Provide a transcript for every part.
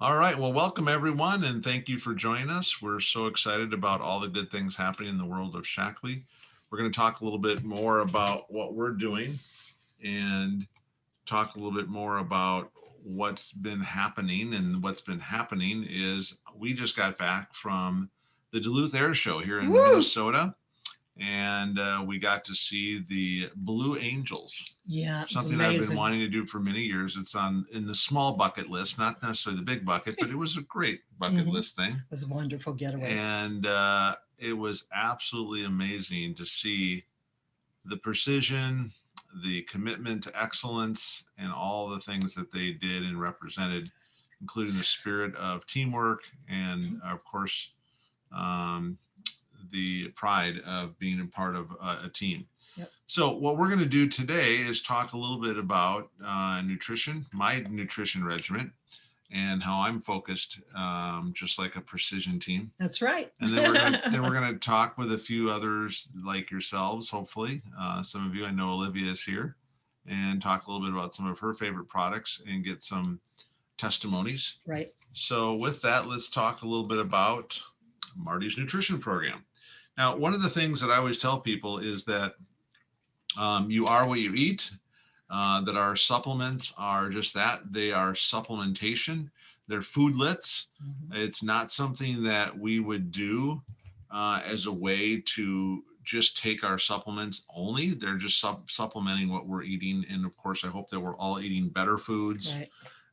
All right. Well, welcome everyone, and thank you for joining us. We're so excited about all the good things happening in the world of Shackley. We're going to talk a little bit more about what we're doing and talk a little bit more about what's been happening. And what's been happening is we just got back from the Duluth Air Show here in Woo! Minnesota, and we got to see the Blue Angels, Yeah, it was something I've been amazing. wanting to do for many years. It's on in the small bucket list, not necessarily the big bucket, but it was a great bucket It list thing. was a wonderful getaway. And it was absolutely amazing to see the precision, the commitment to excellence, and all the things that they did and represented, including the spirit of teamwork and, of course, um, the pride of being a part of a team. Yep. So, what we're going to do today is talk a little bit about nutrition, my nutrition regimen, and how I'm focused, just like a precision team. That's right. And then we're gonna talk with a few others like yourselves, hopefully. Some of you, I know Olivia is here, and talk a little bit about some of her favorite products and get some testimonies. Right. So, with that, let's talk a little bit about Marty's nutrition program. Now, one of the things that I always tell people is that you are what you eat, that our supplements are just that. They are supplementation, they're foodlets. Mhm. It's not something that we would do as a way to just take our supplements only. They're just supplementing what we're eating. And of course, I hope that we're all eating better foods Right.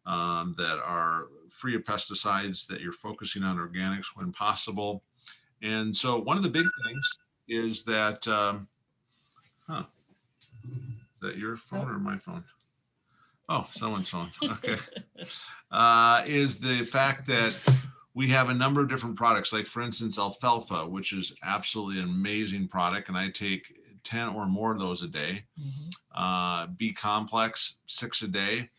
that are free of pesticides, that you're focusing on organics when possible. And so, one of the big things is that, huh, is that your phone Oh. or my phone? Oh, someone's phone. Okay. Is the fact that we have a number of different products, like for instance, alfalfa, which is absolutely an amazing product, and I take 10 or more of those a day. Mhm. B complex, 6 a day.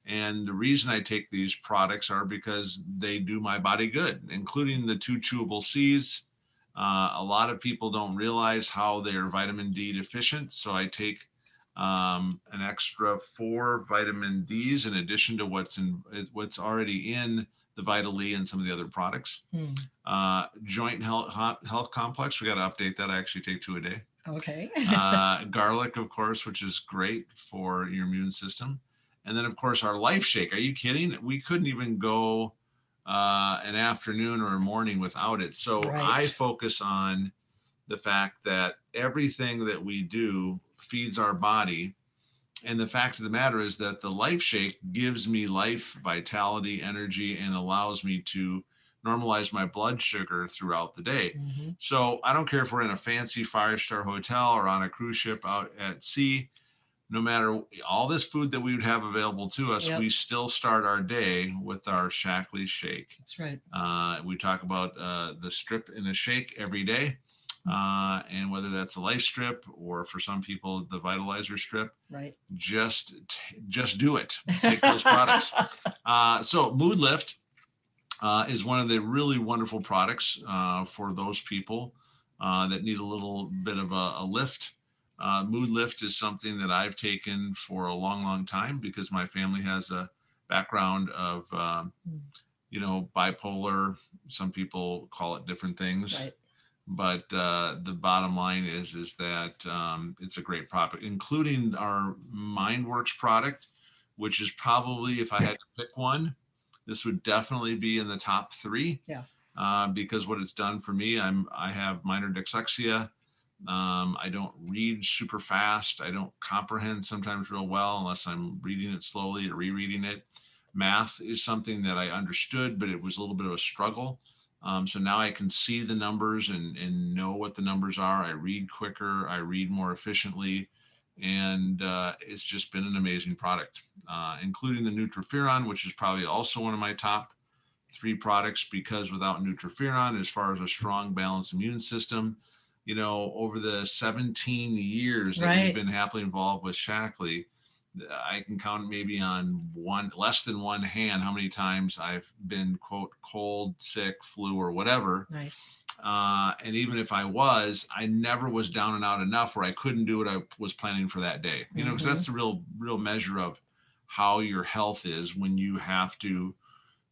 And the reason I take these products are because they do my body good, including the two chewable C's. A lot of people don't realize how they're vitamin D deficient. So I take an extra 4 vitamin D's in addition to what's already in the Vital E and some of the other products. Hmm. Joint health complex. We got to update that. I actually take 2 a day. Okay. Garlic, of course, which is great for your immune system. And then, of course, our life shake. Are you kidding? We couldn't even go an afternoon or a morning without it. So I Right. focus on the fact that everything that we do feeds our body. And the fact of the matter is that the life shake gives me life, vitality, energy, and allows me to normalize my blood sugar throughout the day. Hmm. So I don't care if we're in a fancy 5-star hotel or on a cruise ship out at sea, no matter all this food that we would have available to us, we Yep. still start our day with our Shackley shake. That's right. We talk about the strip in a shake every day, and whether that's a life strip or for some people the vitalizer strip, Right. just do it. Take those products. So Mood Lift is one of the really wonderful products for those people that need a little bit of a lift. Mood Lift is something that I've taken for a long, long time because my family has a background of, bipolar. Some people call it different things, Right. but the bottom line is that it's a great product, including our MindWorks product, which is probably, if I had to pick one, this would definitely be in the top three Yeah. because what it's done for me, I have minor dyslexia. I don't read super fast. I don't comprehend sometimes real well unless I'm reading it slowly or rereading it. Math is something that I understood, but it was a little bit of a struggle. So now I can see the numbers and know what the numbers are. I read quicker, I read more efficiently, and it's just been an amazing product, including the Nutriferon, which is probably also one of my top three products because without Nutriferon, as far as a strong, balanced immune system, over the 17 years that we've Right. been happily involved with Shackley, I can count maybe on one less than one hand how many times I've been quote cold, sick, flu, or whatever. Nice. And even if I never was down and out enough where I couldn't do what I was planning for that day. Because Hmm. that's the real measure of how your health is when you have to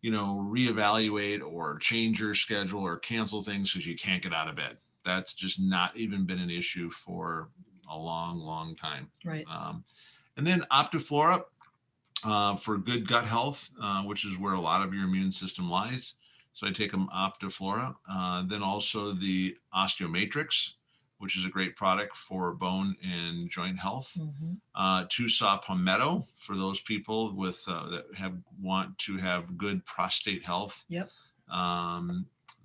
reevaluate or change your schedule or cancel things because you can't get out of bed. That's just not even been an issue for a long, long time. Right. And then Optiflora for good gut health, which is where a lot of your immune system lies. So I take them Optiflora. Then also the Osteomatrix, which is a great product for bone and joint health. Mm-hmm. Tusa Palmetto for those people with that want to have good prostate health. Yep.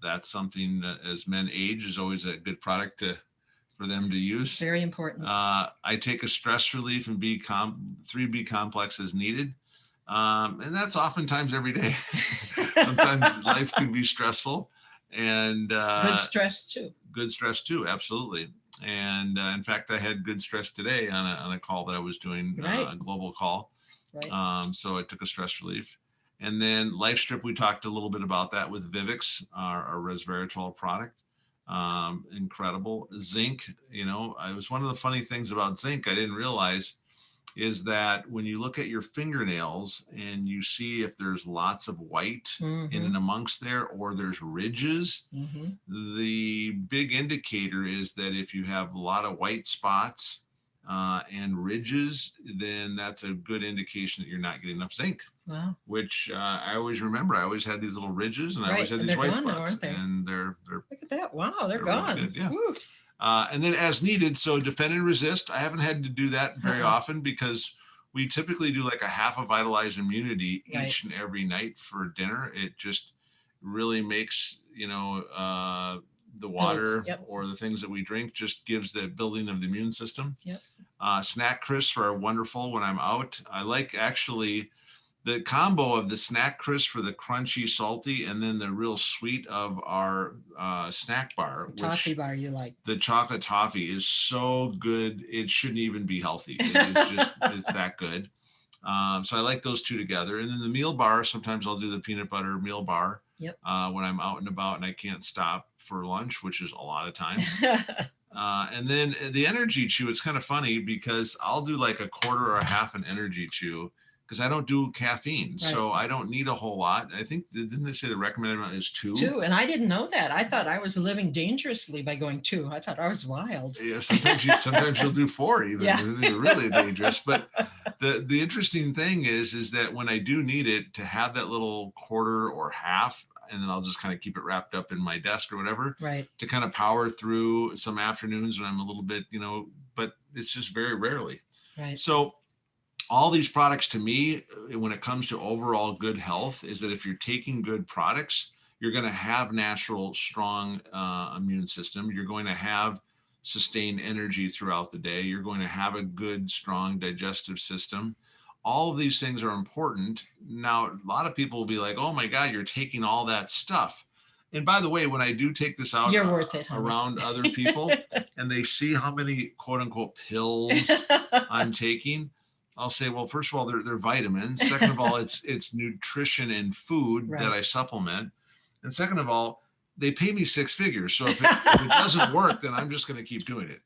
That's something that as men age is always a good product for them to use. Very important. I take a stress relief and 3B complex as needed. And that's oftentimes every day. Sometimes life can be stressful, and good stress too. Good stress too, absolutely. And in fact, I had good stress today on a call that I was doing, right. A global call. Right. So I took a stress relief. And then LifeStrip, we talked a little bit about that with Vivix, our resveratrol product. Incredible. Zinc, it was one of the funny things about zinc I didn't realize is that when you look at your fingernails and you see if there's lots of white mm-hmm. in and amongst there, or there's ridges, mm-hmm. the big indicator is that if you have a lot of white spots and ridges, then that's a good indication that you're not getting enough zinc. Wow. Which I always remember. I always had these little ridges, and I right. always had and these white gone spots, now, aren't they? And they're look at that. Wow, they're gone. Really good, yeah. Woo. And then as needed, so defend and resist. I haven't had to do that very often because we typically do like a half of Vitalize Immunity right. each and every night for dinner. It just really makes, the water yep. or the things that we drink just gives the building of the immune system. Yep. Snack crisps are wonderful when I'm out. I like actually the combo of the snack crisp for the crunchy, salty, and then the real sweet of our snack bar. The toffee bar you like. The chocolate toffee is so good. It shouldn't even be healthy. It's that good. So I like those two together. And then the meal bar, sometimes I'll do the peanut butter meal bar. Yep. When I'm out and about and I can't stop for lunch, which is a lot of times. And then the energy chew, it's kind of funny because I'll do like a quarter or a half an energy chew because I don't do caffeine. Right. So I don't need a whole lot. I think, didn't they say the recommended amount is 2? 2, and I didn't know that. I thought I was living dangerously by going 2. I thought I was wild. Yeah, sometimes you'll do 4 even. Yeah. It's really dangerous. But the interesting thing is that when I do need it, to have that little quarter or half, and then I'll just kind of keep it wrapped up in my desk or whatever, right, to kind of power through some afternoons when I'm a little bit, but it's just very rarely. Right. So all these products, to me, when it comes to overall good health, is that if you're taking good products, you're going to have natural, strong immune system. You're going to have sustained energy throughout the day. You're going to have a good, strong digestive system. All of these things are important. Now, a lot of people will be like, oh my God, you're taking all that stuff. And by the way, when I do take this out you're worth it, around other people and they see how many quote unquote pills I'm taking, I'll say, well, first of all, they're vitamins. Second of all, it's nutrition and food right. that I supplement. And second of all, they pay me 6 figures. So if it doesn't work, then I'm just going to keep doing it.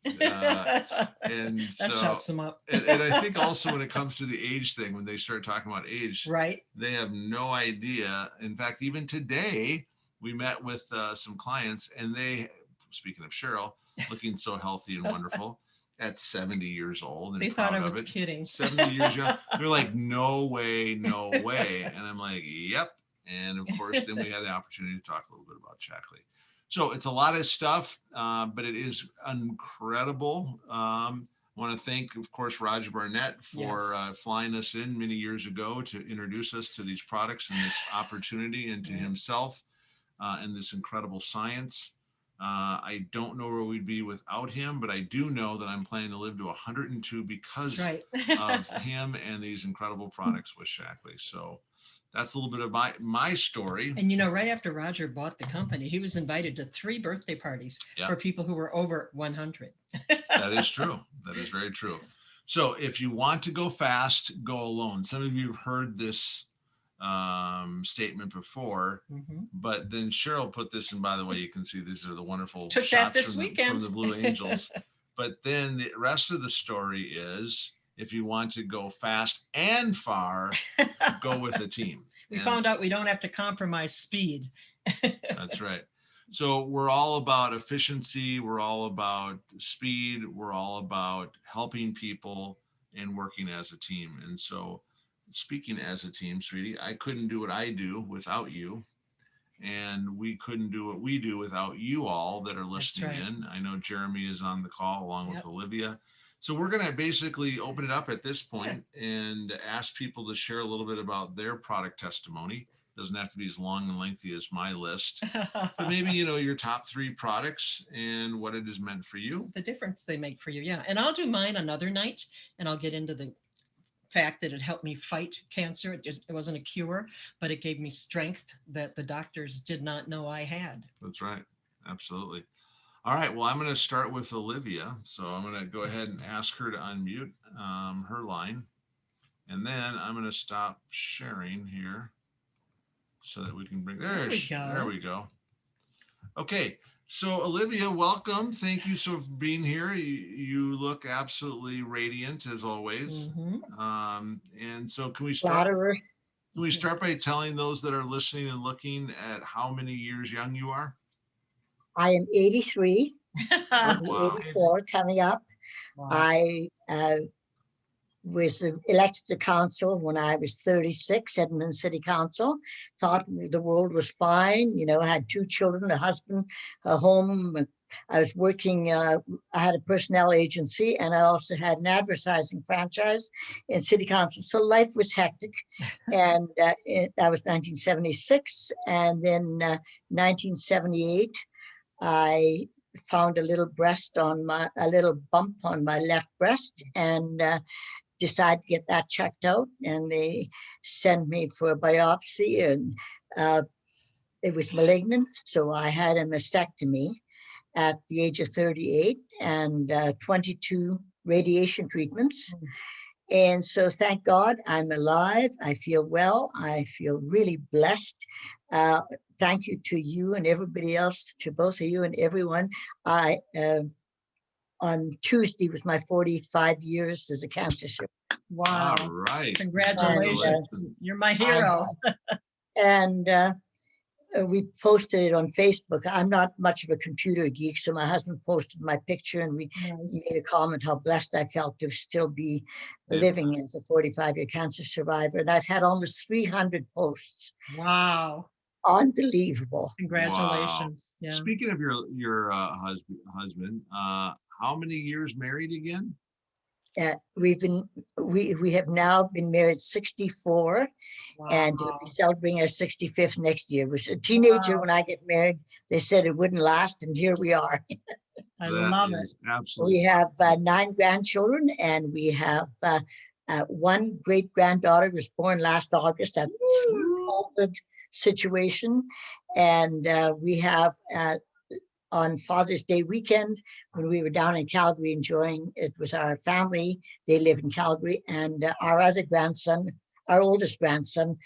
And that shuts them up. and I think also when it comes to the age thing, when they start talking about age, right, they have no idea. In fact, even today, we met with some clients, and they, speaking of Cheryl, looking so healthy and wonderful, at 70 years old. And they thought I was kidding. 70 years young. They're like, no way, no way. And I'm like, yep. And of course, then we had the opportunity to talk a little bit about Shackley. So it's a lot of stuff, but it is incredible. I want to thank, of course, Roger Barnett for flying us in many years ago to introduce us to these products and this opportunity, and to himself and this incredible science. I don't know where we'd be without him, but I do know that I'm planning to live to 102 because of him and these incredible products with Shackley. So that's a little bit of my story. And right after Roger bought the company, he was invited to 3 birthday parties for people who were over 100. That is true. That is very true. So if you want to go fast, go alone. Some of you have heard this statement before, but then Cheryl put this, and by the way, you can see these are the wonderful shots from the Blue Angels. But then the rest of the story is, if you want to go fast and far, go with a team. We found out we don't have to compromise speed. That's right. So we're all about efficiency. We're all about speed. We're all about helping people and working as a team. And so, speaking as a team, sweetie, I couldn't do what I do without you. And we couldn't do what we do without you all that are listening in. I know Jeremy is on the call along with Olivia. So we're going to basically open it up at this point and ask people to share a little bit about their product testimony. Doesn't have to be as long and lengthy as my list, but maybe, your top 3 products and what it has meant for you. The difference they make for you. Yeah. And I'll do mine another night, and I'll get into the fact that it helped me fight cancer. It wasn't a cure, but it gave me strength that the doctors did not know I had. That's right. Absolutely. All right. Well, I'm going to start with Olivia. So I'm going to go ahead and ask her to unmute her line. And then I'm going to stop sharing here so that we can bring, there we go. Okay. So Olivia, welcome. Thank you so for being here. You look absolutely radiant as always. And so can we start by telling those that are listening and looking at how many years young you are? I am 83. Wow. 84 coming up. Wow. I was elected to council when I was 36, Edmonton City Council. Thought the world was fine. I had 2 children, a husband, a home. I was working, I had a personnel agency, and I also had an advertising franchise in City Council. So life was hectic. And that was 1976. And then 1978, I found a little bump on my left breast, and decided to get that checked out, and they sent me for a biopsy, and it was malignant. So I had a mastectomy at the age of 38 and 22 radiation treatments. And so thank God I'm alive. I feel well. I feel really blessed. Thank you to you and everybody else, to both of you and everyone. On Tuesday was my 45 years as a cancer survivor. Wow. All right. Congratulations. You're my hero. And we posted it on Facebook. I'm not much of a computer geek, so my husband posted my picture, and we made a comment how blessed I felt to still be living as a 45-year cancer survivor. And I've had almost 300 posts. Wow. Unbelievable. Congratulations. Wow. Yeah. Speaking of your husband, how many years married again? We have now been married 64. Wow. And we'll be celebrating our 65th next year. I was a teenager when I get married. They said it wouldn't last, and here we are. I love it. Absolutely. We have 9 grandchildren, and we have 1 great granddaughter who was born last August. That's a COVID situation, and we have. On Father's Day weekend, when we were down in Calgary enjoying it with our family, they live in Calgary, and our other grandson, our oldest grandson,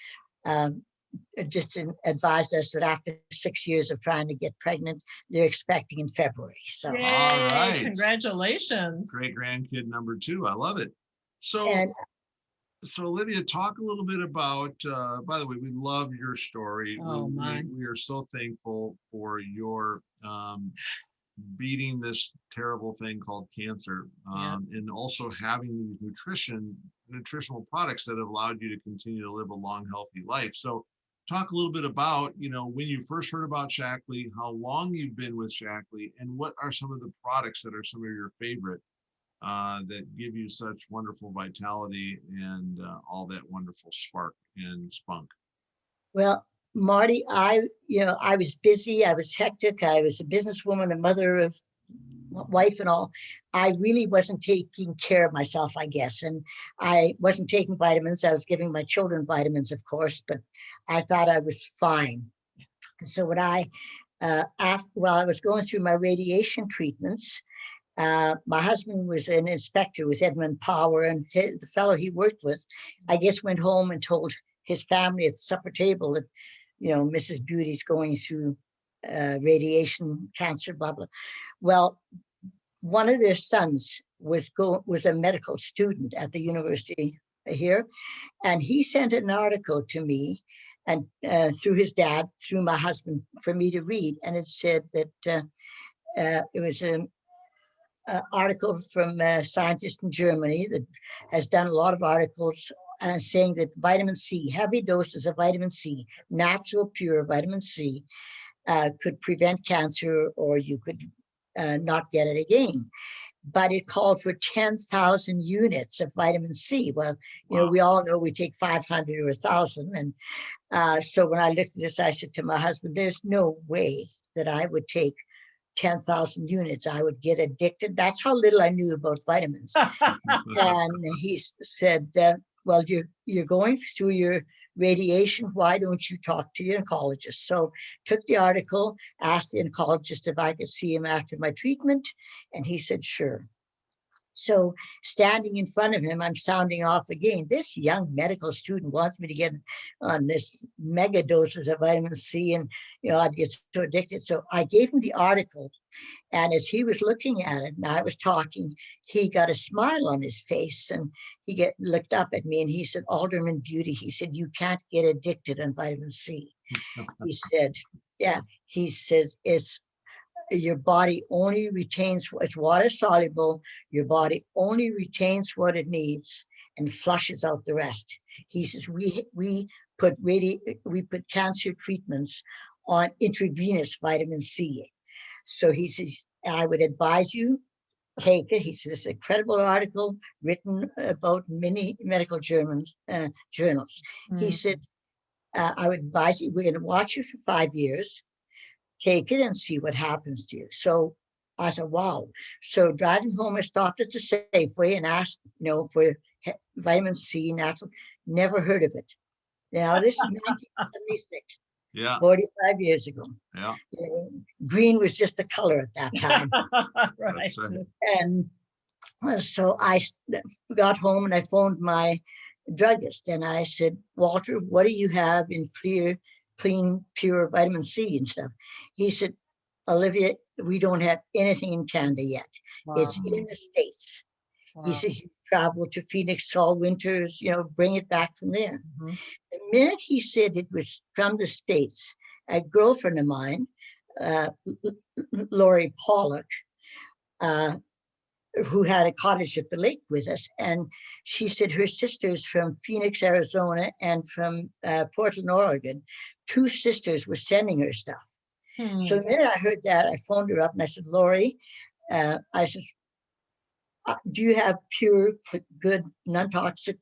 just advised us that after 6 years of trying to get pregnant, they're expecting in February. So, yay, all right, congratulations! Great grandkid number 2. I love it. So Olivia, talk a little bit about. By the way, we love your story. We are so thankful for your beating this terrible thing called cancer, and also having these nutritional products that have allowed you to continue to live a long, healthy life. So talk a little bit about, when you first heard about Shaklee, how long you've been with Shaklee, and what are some of the products that are some of your favorite that give you such wonderful vitality and all that wonderful spark and spunk. Well, Marty, I was busy. I was hectic. I was a businesswoman, a mother of wife and all. I really wasn't taking care of myself, I guess. And I wasn't taking vitamins. I was giving my children vitamins, of course, but I thought I was fine. And so when while I was going through my radiation treatments, my husband was an inspector with Edmund Power, and the fellow he worked with, I guess, went home and told his family at the supper table that, Mrs. Butti's going through radiation cancer, blah, blah. Well, one of their sons was a medical student at the university here, and he sent an article to me, and through his dad, through my husband, for me to read, and it said that it was an article from a scientist in Germany that has done a lot of articles saying that vitamin C, heavy doses of vitamin C, natural pure vitamin C, could prevent cancer, or you could not get it again. But it called for 10,000 units of vitamin C. Well, Wow. we all know we take 500 or 1,000. And so when I looked at this, I said to my husband, there's no way that I would take 10,000 units. I would get addicted. That's how little I knew about vitamins. And he said, well, you're going through your radiation. Why don't you talk to your oncologist? So took the article, asked the oncologist if I could see him after my treatment, and he said, sure. So standing in front of him, I'm sounding off again. This young medical student wants me to get on this mega doses of vitamin C, and I'd get so addicted. So I gave him the article, and as he was looking at it and I was talking, he got a smile on his face, and he looked up at me and he said, Alderman Butti, he said, you can't get addicted on vitamin C. He said, yeah, he says, your body only retains, it's water soluble, your body only retains what it needs and flushes out the rest. He says, we put cancer treatments on intravenous vitamin C. So he says, I would advise you take it. He says, it's a credible article written about many medical journals. He said, I would advise you, we're going to watch you for 5 years. Take it and see what happens to you. So I thought, wow. So driving home, I stopped at the Safeway and asked, for vitamin C natural. Never heard of it. Now, this is 1976. Yeah. 45 years ago. Yeah. Green was just a color at that time. Right. And so I got home and I phoned my druggist and I said, Walter, what do you have in clean, pure vitamin C and stuff? He said, Olivia, we don't have anything in Canada yet. Wow. It's in the States. Wow. He says, you travel to Phoenix all winters, bring it back from there. Mm-hmm. The minute he said it was from the States, a girlfriend of mine, Lori Pollock, who had a cottage at the lake with us, and she said her sisters from Phoenix, Arizona, and from Portland, Oregon, 2 sisters were sending her stuff. So the minute I heard that, I phoned her up and I said, Lori, I said, do you have pure, good, non-toxic,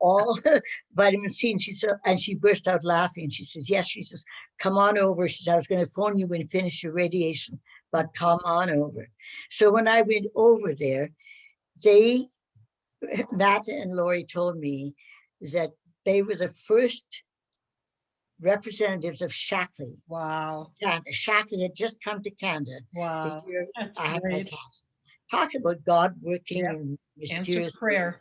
all vitamin C? And she said, and she burst out laughing. She says, yes. She says, come on over. She said, I was going to phone you when you finish your radiation, but come on over. So when I went over there, Matt and Lori told me that they were the first representatives of Shackley. Wow. Canada. Shackley had just come to Canada. Wow. The year That's I had my great. cancer. Talk about God working in mysterious Answer prayer.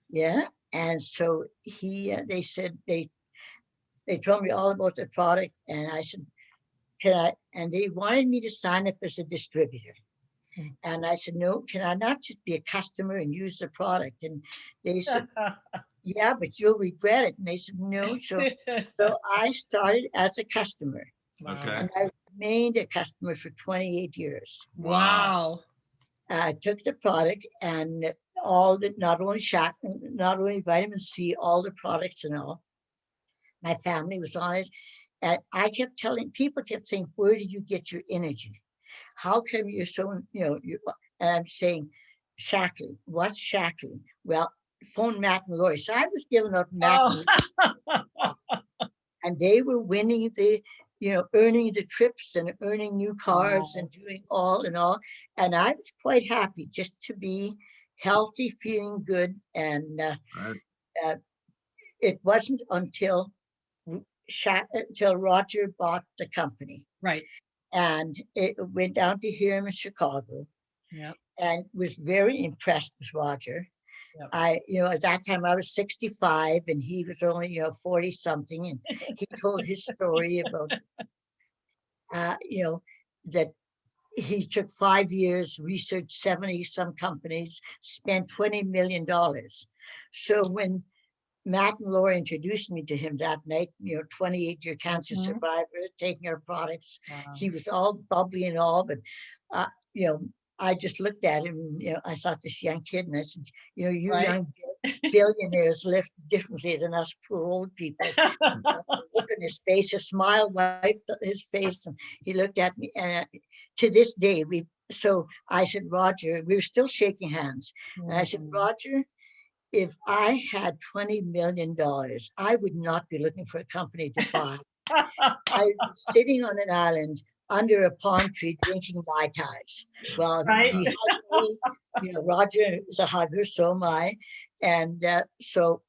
Yeah. And so they said, they told me all about the product, and I said, and they wanted me to sign up as a distributor. And I said, no, can I not just be a customer and use the product? And they said, yeah, but you'll regret it. And they said, no. So I started as a customer. Okay. And I remained a customer for 28 years. Wow. I took the product and not only vitamin C, all the products and all. My family was on it. And I kept people kept saying, where do you get your energy? How come you're so, and I'm saying, Shackley, what's Shackley? Well, phone Matt and Lori. So I was giving up Matt and they were winning earning the trips and earning new cars and doing all and all. And I was quite happy just to be healthy, feeling good. And it wasn't until Roger bought the company. Right. And it went down to here in Chicago. Yeah. And was very impressed with Roger. Yep. At that time I was 65 and he was only, 40 something. And he told his story about, that he took 5 years, researched 70 some companies, spent $20 million. So when Matt and Laura introduced me to him that night, 28-year cancer survivor, taking our products. Wow. He was all bubbly and all, but, you know, I just looked at him, I thought this young kid, and I said, you Right. young billionaires live differently than us poor old people. Look in his face, a smile wiped his face, and he looked at me. And to this day, so I said, Roger, we were still shaking hands. And I said, Roger, if I had $20 million, I would not be looking for a company to buy. I was sitting on an island under a palm tree drinking Mai Tais. Well, Right. he hugged me. Roger is a hugger, so am I. And so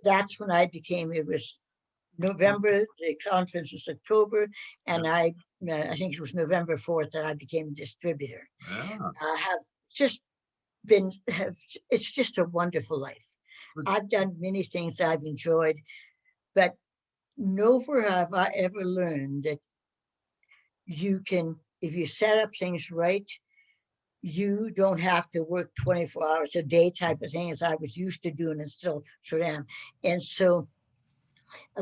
that's when I became, it was November, the conference was October, and I think it was November 4th that I became a distributor. Yeah. I have just it's just a wonderful life. I've done many things I've enjoyed, but nowhere have I ever learned that you can, if you set up things right, you don't have to work 24 hours a day type of thing as I was used to doing and still sort of am. And so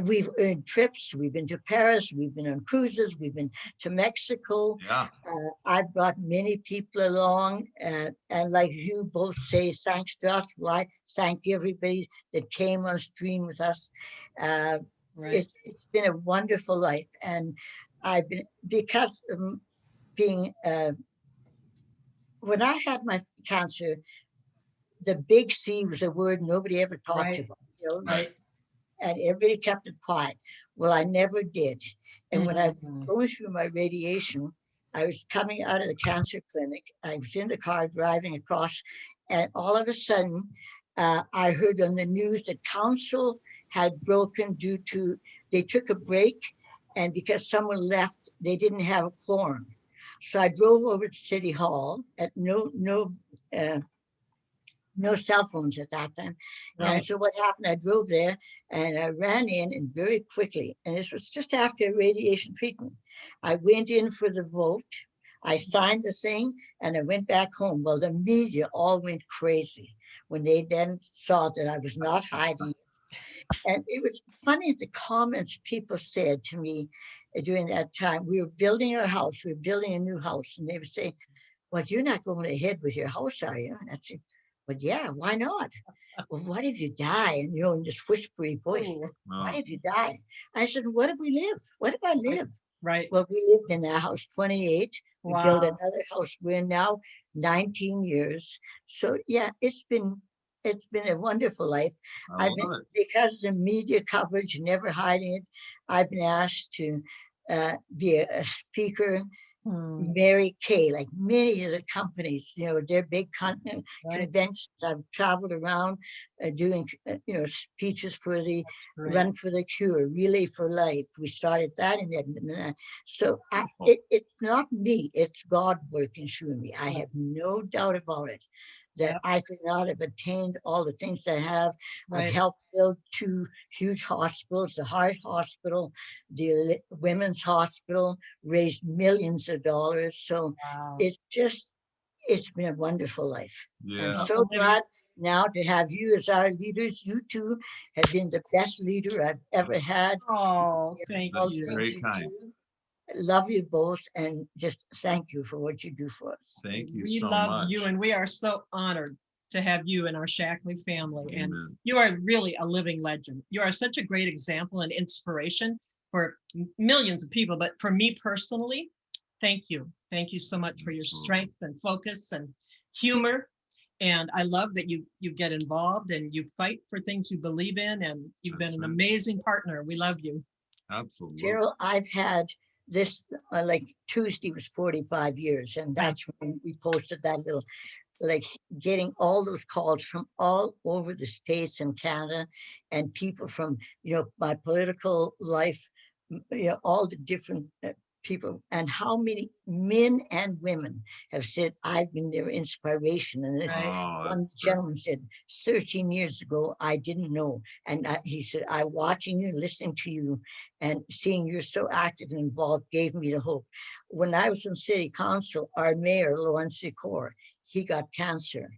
we've earned trips. We've been to Paris. We've been on cruises. We've been to Mexico. Yeah. I've brought many people along, and like you both say, thanks to us. Well, I thank everybody that came on stream with us. Right. It's been a wonderful life, and I've been, because of being when I had my cancer, the big C was a word nobody ever talked Right. about. Right. And everybody kept it quiet. Well, I never did. And when I was Mhm. going through my radiation, I was coming out of the cancer clinic. I was in the car driving across, and all of a sudden, I heard on the news that council had broken due to, they took a break, and because someone left, they didn't have a quorum. So I drove over to City Hall at no cell phones at that time. Right. And so what happened, I drove there and I ran in, and very quickly, and this was just after radiation treatment, I went in for the vote. I signed the thing and I went back home. Well, the media all went crazy when they then saw that I was not hiding. And it was funny, the comments people said to me during that time. We were building our house, we were building a new house, and they would say, well, you're not going ahead with your house, are you? And I said, but yeah, why not? Well, what if you die? And in this whispery voice, Ooh. what if you die? I said, what if we live? What if I live? Right. Well, we lived in that house 28. We built another house. We're now 19 years. So yeah, it's been a wonderful life. I love it. Because the media coverage, never hiding it, I've been asked to be a speaker. Mary Kay, like many of the companies, their big conventions. I've traveled around doing, speeches for the Run for the Cure, Relay for Life. We started that in Edmonton. So it's not me, it's God working through me. I have no doubt about it, that I could not have attained all the things that I have. I've helped build 2 huge hospitals, the Heart Hospital, the Women's Hospital, raised millions of dollars. So it's been a wonderful life. Yeah. I'm so glad now to have you as our leaders. You two have been the best leader I've ever had. Oh, thank That's you. very kind. Love you both, and just thank you for what you do for us. Thank you We so love much. you, and we are so honored to have you in our Shackley family. Amen. And you are really a living legend. You are such a great example and inspiration for millions of people. But for me personally, thank you. Thank you so much for your strength and focus and humor. And I love that you get involved and you fight for things you believe in. And you've been an amazing partner. We love you. Absolutely. Gerald, I've had this, like Tuesday was 45 years. And that's when we posted that little, like getting all those calls from all over the States and Canada, and people from, my political life, all the different people, and how many men and women have said, I've been their inspiration. And this Right. one gentleman said, 13 years ago, I didn't know. And he said, I watching you, listening to you, and seeing you're so active and involved gave me the hope. When I was in city council, our mayor, Lawrence Secor, he got cancer.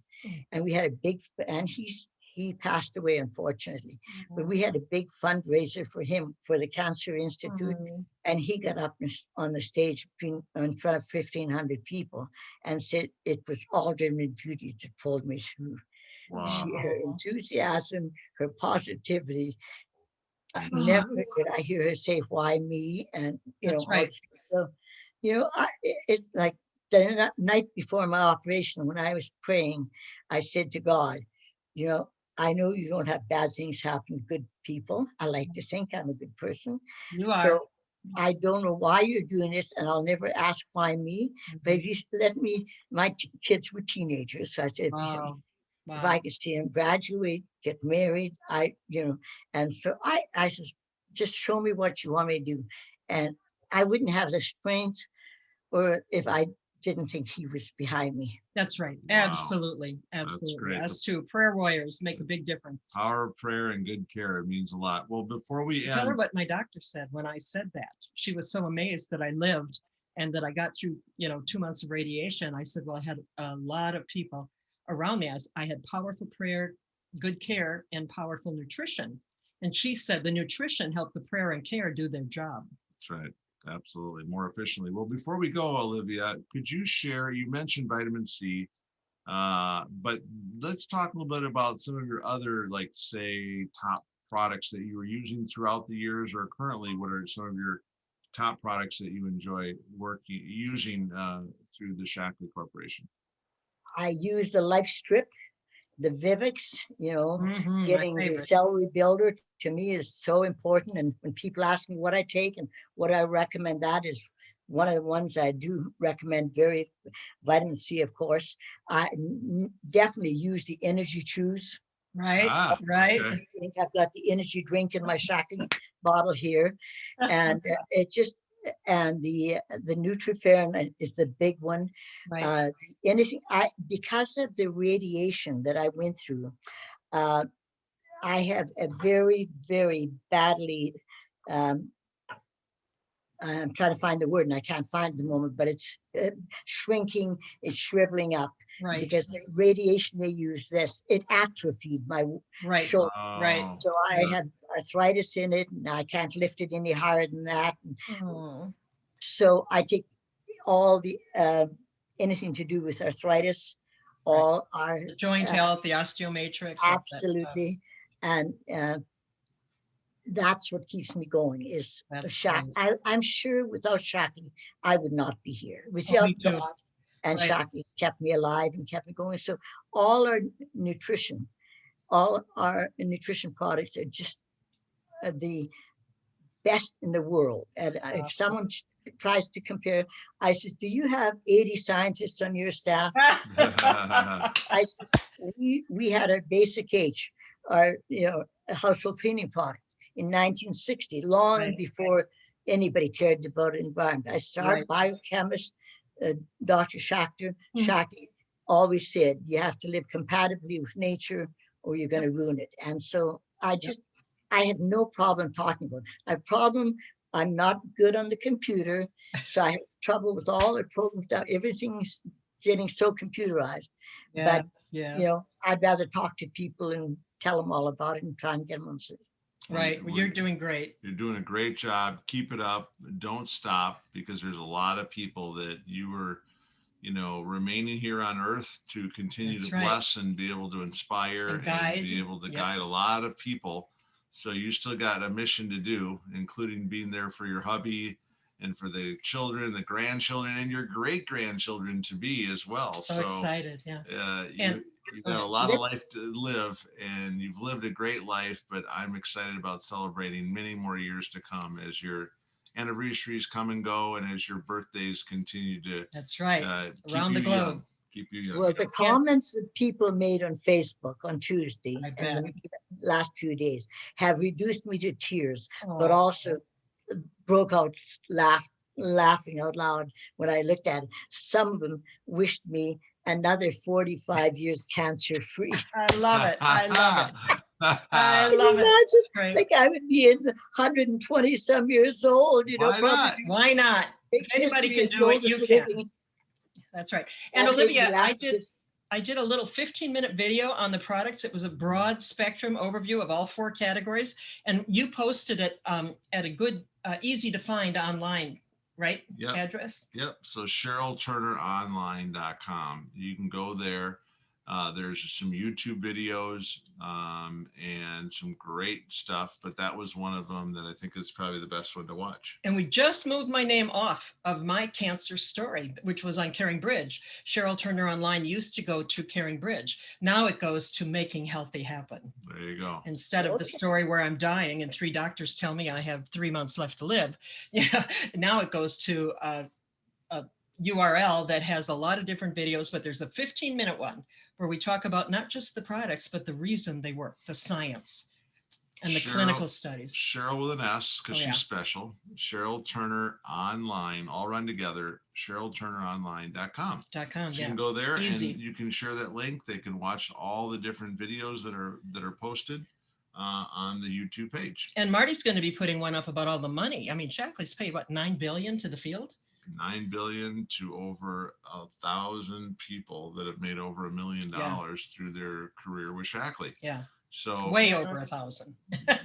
And we had a big, and he passed away, unfortunately. But we had a big fundraiser for him for the Cancer Institute. And he got up on the stage in front of 1,500 people and said it was Alderman Butti that pulled me through. Wow. Her enthusiasm, her positivity. Never did I hear her say, "Why me?" And That's right. so, it's like the night before my operation, when I was praying, I said to God, you know, I know you don't have bad things happen to good people. I like to think I'm a good person. You are. So I don't know why you're doing this, and I'll never ask why me. But if you let me, my kids were teenagers, so I said, Wow. if Wow. I could see them graduate, get married, and so I said, just show me what you want me to do. And I wouldn't have the strength, or if I didn't think he was behind me. That's right. Wow. Absolutely. Absolutely. great. Us too. Prayer warriors make a big difference. Power of prayer and good care, it means a lot. Well, before we Tell her end, what my doctor said when I said that. She was so amazed that I lived and that I got through, 2 months of radiation. I said, well, I had a lot of people around me. I had powerful prayer, good care, and powerful nutrition. And she said the nutrition helped the prayer and care do their job. that's right. Absolutely. More efficiently. Well, before we go, Olivia, could you share, you mentioned vitamin C, but let's talk a little bit about some of your other, like, say, top products that you were using throughout the years, or currently, what are some of your top products that you enjoy using through the Shackley Corporation? I use the Life Strip, the Vivix, My getting the favorite. cell rebuilder to me is so important. And when people ask me what I take and what I recommend, that is one of the ones I do recommend. Very vitamin C, of course. I definitely use the Energy Chews. Right. Ah, Right. okay. I think I've got the energy drink in my Shackley bottle here, and it just and the Nutriferin is the big one. Right. Anything because of the radiation that I went through, I have a very, very badly. I'm trying to find the word and I can't find it at the moment, but it's shrinking, it's shriveling up. Right. Because the radiation they use, it atrophied my Right. shoulder. Right. So I have arthritis in it, and I can't lift it any higher than that. So I take all the anything to do with arthritis, all are the joint health, the osteomatrix. absolutely, and that's what keeps me going. Is I'm sure without Shackley, I would not be here. Without God and Shackley kept me alive and kept me going. So all our nutrition products are just the best in the world. And if someone tries to compare, I says, do you have 80 scientists on your staff? I says, we had our Basic H, our household cleaning product in 1960, long before anybody cared about environment. I started biochemist, Dr. Shackley always said, you have to live compatibly with nature or you're going to ruin it. And so I have no problem talking about it. I have problem, I'm not good on the computer, so I have trouble with all the programs now. Everything's getting so computerized. But I'd rather talk to people and tell them all about it and try and get them on system. Right. Well, you're doing great. You're doing a great job. Keep it up. Don't stop, because there's a lot of people that you were, remaining here on earth to continue to bless and be able to inspire and be able to guide a lot of people. So you still got a mission to do, including being there for your hubby and for the children, the grandchildren, and your great grandchildren to be as well. So excited. Yeah. You've got a lot of life to live, and you've lived a great life, but I'm excited about celebrating many more years to come as your anniversaries come and go, and as your birthdays continue to around the globe keep you young. Well, the comments that people made on Facebook on Tuesday and the last few days have reduced me to tears, but also broke out laughing out loud when I looked at it. Some of them wished me another 45 years cancer free. I love it. I love it. I Can you love it. imagine? Great. Like I would be in 120 some years old, you know, Why probably not? Why not? make If anybody history can as the do it, oldest you can. living. That's right. And That made me Olivia, laugh I because did a little 15-minute video on the products. It was a broad spectrum overview of all 4 categories. And you posted it at a good, easy to find online, right? Yep. Address? Yep. So CherylTurnerOnline.com. You can go there. There's some YouTube videos and some great stuff, but that was one of them that I think is probably the best one to watch. And we just moved my name off of my cancer story, which was on Caring Bridge. Cheryl Turner Online used to go to Caring Bridge. Now it goes to Making Healthy Happen. There you go. Instead of the story where I'm dying and 3 doctors tell me I have 3 months left to live. Yeah, now it goes to a URL that has a lot of different videos, but there's a 15-minute one where we talk about not just the products, but the reason they work, the science and the clinical studies. Cheryl with an S, because Oh, yeah. she's special. Cheryl Turner Online, all run together, CherylTurnerOnline.com. .com, So you yeah. can go there Easy. and you can share that link. They can watch all the different videos that are posted on the YouTube page. And Marty's going to be putting one up about all the money. I mean, Shackley's paid what, $9 billion to the field? 9 billion to over 1,000 people that have made over $1 million through their career with Shackley. Yeah. So way over 1,000.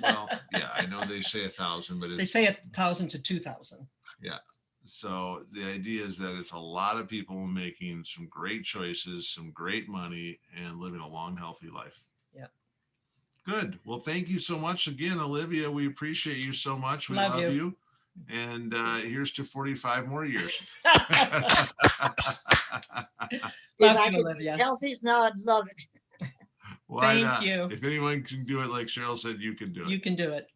Well, yeah, I know they say 1,000, but they say 1,000 to 2,000. Yeah. So the idea is that it's a lot of people making some great choices, some great money, and living a long, healthy life. Yeah. Good. Well, thank you so much again, Olivia. We appreciate you so much. We Love love you. you. And here's to 45 more years. if I could be healthy now, I'd love it. Why Thank not? you. If anyone can do it, like Cheryl said, you can do it. You can do it.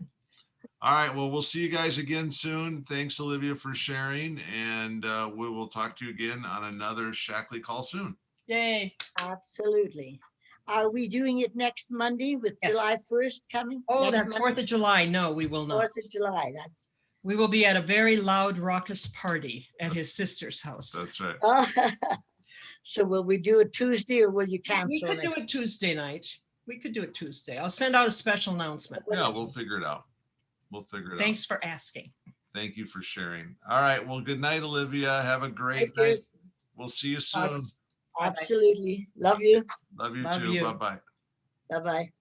All right. Well, we'll see you guys again soon. Thanks, Olivia, for sharing. And we will talk to you again on another Shackley Call soon. Yay. Absolutely. Are we doing it next Monday with July 1st coming? Oh, next that's Monday? 4th of July. No, we will not. 4th of July. That's. We will be at a very loud, raucous party at his sister's house. That's right. So will we do it Tuesday or will you cancel We could do it Tuesday night. We could do it Tuesday. I'll send out a special announcement. Yeah, we'll figure it out. We'll figure it out. Thanks for asking. Thank you for sharing. All right. Well, good night, Olivia. Have a great night. We'll see you soon. Absolutely. Love you. Love you Love too. you. Bye-bye. Bye-bye.